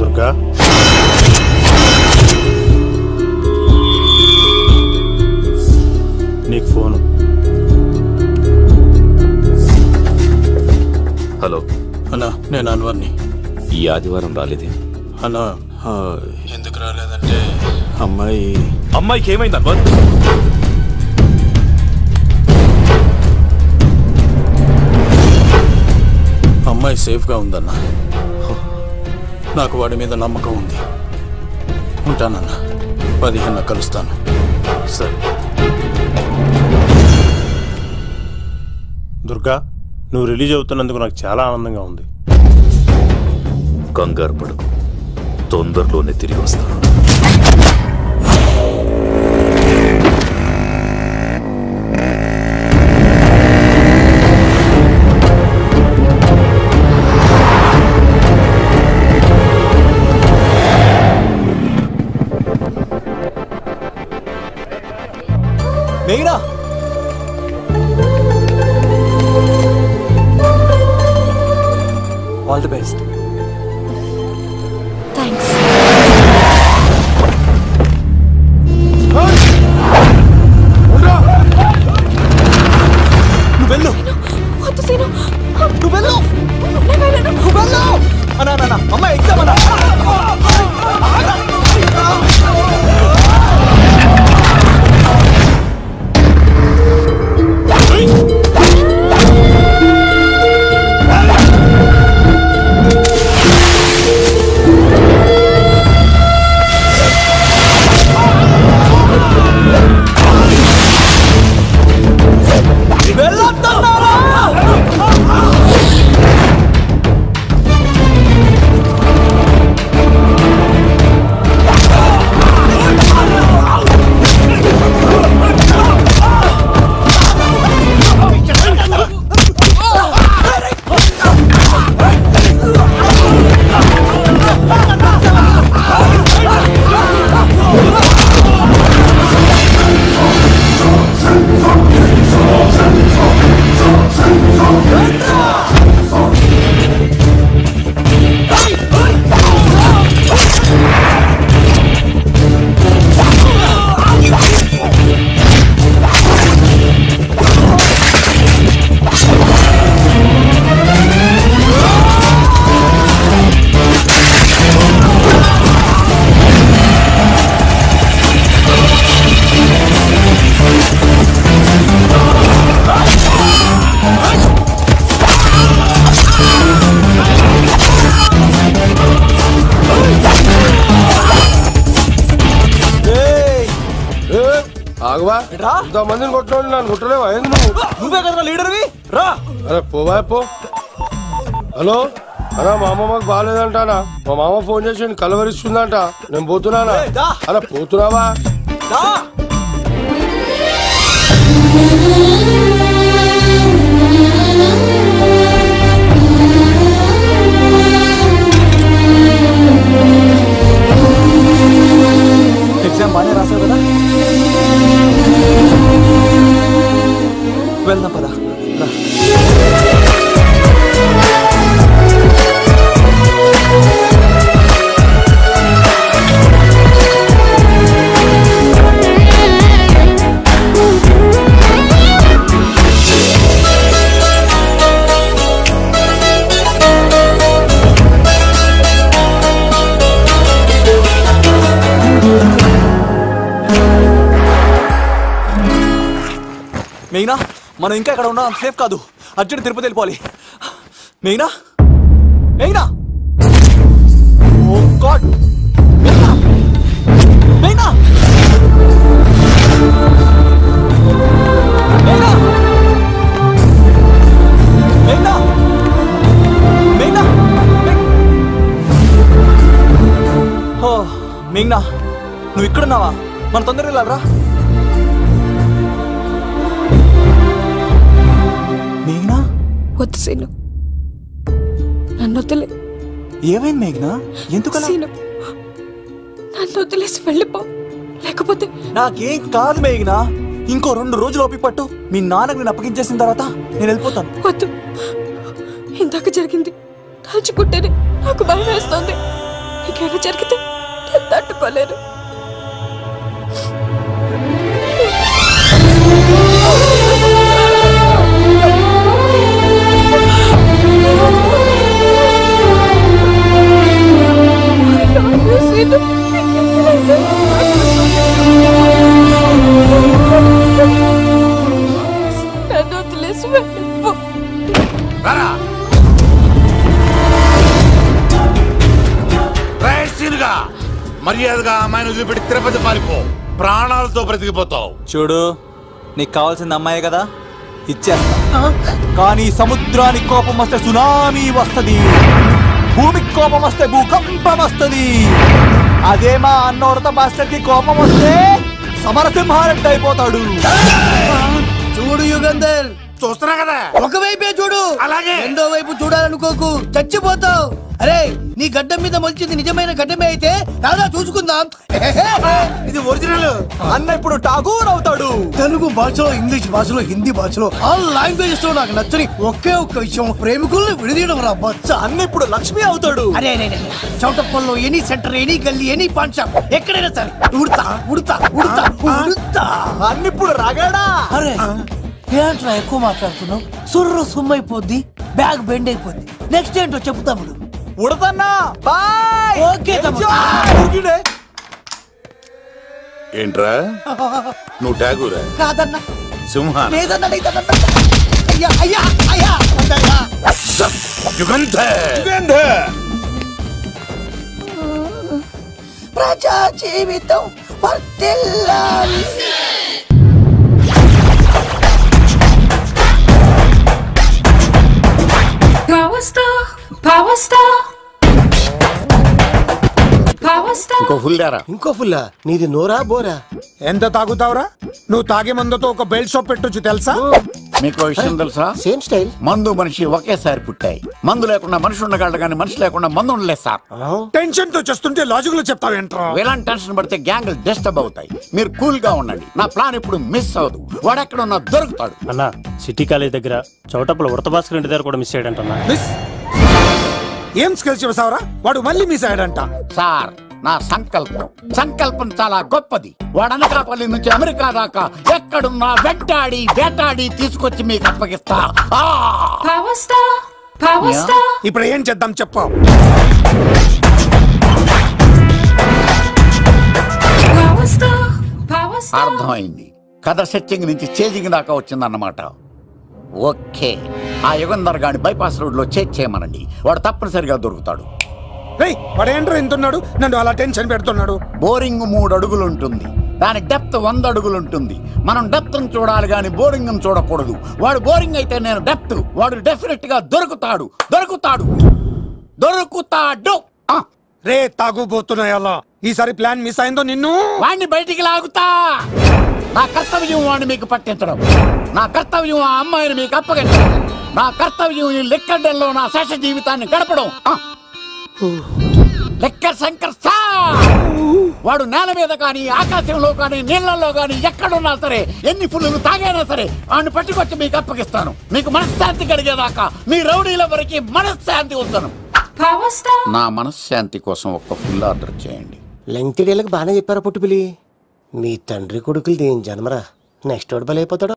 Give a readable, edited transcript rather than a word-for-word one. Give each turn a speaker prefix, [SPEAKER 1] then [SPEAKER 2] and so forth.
[SPEAKER 1] దుర్గా నీకు phone.
[SPEAKER 2] Hello
[SPEAKER 3] అన్నా, నేను అన్వర్ని.
[SPEAKER 2] ఈ ఆదివారం రాలేదే
[SPEAKER 3] అన్నా, ఎందుకు రాలేదంటే అమ్మాయికి
[SPEAKER 2] ఏమైంది అన్వర్?
[SPEAKER 3] అమ్మాయి సేఫ్గా ఉందన్నా. నాకు వాడి మీద నమ్మకం ఉంది. ఉంటానన్నా, 15 కలుస్తాను.
[SPEAKER 2] సరే.
[SPEAKER 1] దుర్గా, నువ్వు రిలీజ్ అవుతున్నందుకు నాకు చాలా ఆనందంగా ఉంది.
[SPEAKER 2] కంగారు పడకు, తొందరలోనే తిరిగి వస్తాను.
[SPEAKER 4] మేఘనా, ఆల్ ది బెస్ట్.
[SPEAKER 5] థ్యాంక్స్.
[SPEAKER 4] నువ్వు వెళ్ళు.
[SPEAKER 5] వద్దు సీను,
[SPEAKER 4] నువ్వు వెళ్ళు.
[SPEAKER 5] నేను వెళ్ళను.
[SPEAKER 4] నువ్వు వెళ్ళు. అన్నా అమ్మ ఎగ్జామ్ అన్నా.
[SPEAKER 6] మందిని కొట్టినోడు నన్ను కొట్టలేవా?
[SPEAKER 4] నువ్వే కదా లీడర్వి, రా.
[SPEAKER 6] అరే పోవా పో. హలో అన్నా, మా అమ్మ మాకు బాగాలేదంటానా. మా మామ ఫోన్ చేసి కలవరిస్తుందంట. నేను పోతున్నానా? అలా పోతున్నావా?
[SPEAKER 4] ఎగ్జామ్ బాగానే రాసావు కదా, వెళ్దాం పదా. మేఘనా, మనం ఇంకా ఇక్కడ ఉండడం సేఫ్ కాదు. అర్జెంట్ తిరుపతి వెళ్ళిపోవాలి. మేఘనా, మేఘనా, ఓ గాడ్, మేఘనా, మేఘనా, మేఘనా, మేఘనా, మేఘనా, మేఘనా, నువ్వు ఇక్కడున్నావా? మనం తొందరగా వెళ్ళాలరా. మేఘనా,
[SPEAKER 5] వద్దు సీను, నన్ను వదిలే.
[SPEAKER 4] ఏమైంది మేఘనా? ఎందుకలా?
[SPEAKER 5] సీను, నన్ను వదిలేసి వెళ్ళిపో, లేకపోతే.
[SPEAKER 4] నాకేం కాదు మేఘనా, ఇంకో 2 రోజులు ఓపిక పట్టు. మీ నాన్నకు నేను అప్పగించేసిన తర్వాత నేను వెళ్ళిపోతాను.
[SPEAKER 5] వద్దు, ఇందాక జరిగింది తలుచుకుంటేనే నాకు భయం వేస్తుంది. ఇంకేమైనా జరిగితే నేను తట్టుకోలేను.
[SPEAKER 7] మర్యాదగా అమ్మాయిని వదిలిపెట్టి తిరుపతి పారిపో, ప్రాణాలతో బ్రతికిపోతావు.
[SPEAKER 4] చూడు, నీకు కావాల్సింది అమ్మాయే కదా, ఇచ్చేస్తా. కానీ సముద్రానికి కోపం వస్తే సునామీ వస్తది, భూమికి కోపం వస్తే భూకంపం వస్తది. అదే మా అన్నోరత మాస్టర్ కి కోపం వస్తే సమరసింహారెడ్డి అయిపోతాడు.
[SPEAKER 8] చూడు యుగంధర్,
[SPEAKER 7] చూస్తున్నా కదా,
[SPEAKER 8] ఒకవైపే చూడు,
[SPEAKER 7] అలాగే
[SPEAKER 8] రెండో వైపు చూడాలనుకోకు, చచ్చిపోతావు. అరే, నీ గడ్డం మీద మొలిచింది నిజమైన గడ్డమే అయితే రాదా చూసుకుందాం.
[SPEAKER 7] ఇది ఒరిజినల్.
[SPEAKER 4] అన్న ఇప్పుడు ఠాగూర్ అవుతాడు.
[SPEAKER 8] తెలుగు భాషలో, ఇంగ్లీష్ భాషలో, హిందీ భాషలో ఆల్ లాంగ్వేజెస్ లో నాకు నచ్చని ఒకే ఒక్క విషయం, ప్రేమికుల్ని విడదీయడం రా బచ్చ.
[SPEAKER 4] అన్న ఇప్పుడు లక్ష్మి అవుతాడు.
[SPEAKER 8] అరే చౌటప్పల్లో ఎనీ సెంటర్, ఎనీ గల్లీ, ఎనీ పాన్ షాప్, ఎక్కడైనా సరే ఉడతా ఉడతా ఉడతా ఉడతా.
[SPEAKER 4] అన్న ఇప్పుడు రగడా.
[SPEAKER 8] అరే ఏంట్రా ఎక్కువ మాట్లాడుతున్నావు? సుర్రు సుమ్మైపోద్ది, బ్యాగ్ బెండ్ అయిపోద్ది. నెక్స్ట్ ఏంటో చెప్పు తమ్ముడు.
[SPEAKER 4] ఉడతన్నా బాయ్.
[SPEAKER 8] ఓకే తమ్ముడు.
[SPEAKER 7] ఏంట్రా నువ్వు ఠాగూరా?
[SPEAKER 8] కాదన్నా,
[SPEAKER 7] సింహా?
[SPEAKER 8] లేదన్నా, లేదన్నా. అయ్యా అయ్యా అయ్యా ప్రజా జీవితం వర్ధిల్లాలి.
[SPEAKER 6] ఇంకో ఫుల్లా? నీది నోరా బోరా?
[SPEAKER 9] ఎంత తాగుతావురా నువ్వు? తాగే మందుతో ఒక బెల్ట్ షాప్ పెట్టొచ్చు తెలుసా?
[SPEAKER 7] మీకు విషయం తెలుసా?
[SPEAKER 6] Same style.
[SPEAKER 7] మందు మనిషి ఒకేసారి పుట్టాయి. మందు లేకుండా మనిషి ఉండగలడు కానీ మనిషి లేకుండా మందు ఉండలేదు సార్.
[SPEAKER 9] టెన్షన్ తో చేస్తుంటే లాజిక్ లో చెప్తావేంట్రా?
[SPEAKER 7] ఎలాంటి టెన్షన్ పడితే గ్యాంగ్లు డిస్టర్బ్ అవుతాయి. మీరు కూల్ గా ఉండండి. నా ప్లాన్ ఇప్పుడు మిస్ అవ్వదు. వాడెక్కడ ఉన్నా దొరుకుతాడు.
[SPEAKER 1] అన్నా, సిటీ కాలేజ్ దగ్గర చౌటప్పుల వృత భాస్కర్ ఇంటి దగ్గర కూడా మిస్ అయ్యాడంటన్నా.
[SPEAKER 9] మిస్ ఏం స్కిల్స్ చేసావురా? వాడు మళ్ళీ మిస్ అయ్యాడంట.
[SPEAKER 7] సార్, నా సంకల్పం చాలా గొప్పది. వాడు అనకాపల్లి నుంచి అమెరికా దాకా ఎక్కడున్నా వెంటాడి వేటాడి తీసుకొచ్చి మీకు అప్పగిస్తా.
[SPEAKER 9] ఇప్పుడు ఏం చేద్దాం చెప్పు.
[SPEAKER 7] అర్థమైంది. కథ సెట్టింగ్ నుంచి చేజింగ్ దాకా వచ్చిందన్నమాట. ఓకే, ఆ యుగంధర్ గాని బైపాస్ రోడ్ లో చేయమనండి. వాడు తప్పనిసరిగా దొరుకుతాడు.
[SPEAKER 9] వాడేంట్రా ఇంటున్నాడు? నన్ను అలా టెన్షన్ పెడుతున్నాడు.
[SPEAKER 7] బోరింగ్ 3 అడుగులు ఉంటుంది, దాని డెప్త్ 100 అడుగులు ఉంటుంది. మనం డెప్త్ చూడాలి గాని బోరింగ్ చూడకూడదు. వాడు బోరింగ్ అయితే నేను డెప్త్. వాడు డెఫినెట్ గా దొరుకుతాడు.
[SPEAKER 9] రే తాగుబోతున్నాయా? ఈసారి ప్లాన్ మిస్ అయిందో నిన్ను
[SPEAKER 7] వాడిని బయటికి లాగుతా. నా కర్తవ్యం వాడిని మీకు పట్టించడం. నా కర్తవ్యం ఆ అమ్మాయిని మీకు అప్పగించడం. నా కర్తవ్యం ఈ లెక్కడ్డల్లో నా శేష జీవితాన్ని గడపడం. లెక్క శంకర్ సార్, వాడు నేల మీద కానీ ఆకాశంలో కానీ నీళ్లలో కానీ ఎక్కడున్నా సరే, ఎన్ని ఫుల్లు తాగైనా సరే వాడిని పట్టుకొచ్చి మీకు అప్పగిస్తాను. మీకు మనశ్శాంతి కలిగేదాకా మీ రౌడీల వరకు మనశ్శాంతి ఉంచను. నా మనశ్శాంతి కోసం ఒక్క ఫుల్ ఆర్డర్ చేయండి.
[SPEAKER 6] లెంగ్త్ డేలకు బాగానే చెప్పారా పుట్టుపిలి? మీ తండ్రి కొడుకులు దేని జన్మరా? నెక్స్ట్ వాడు బలైపోతాడు.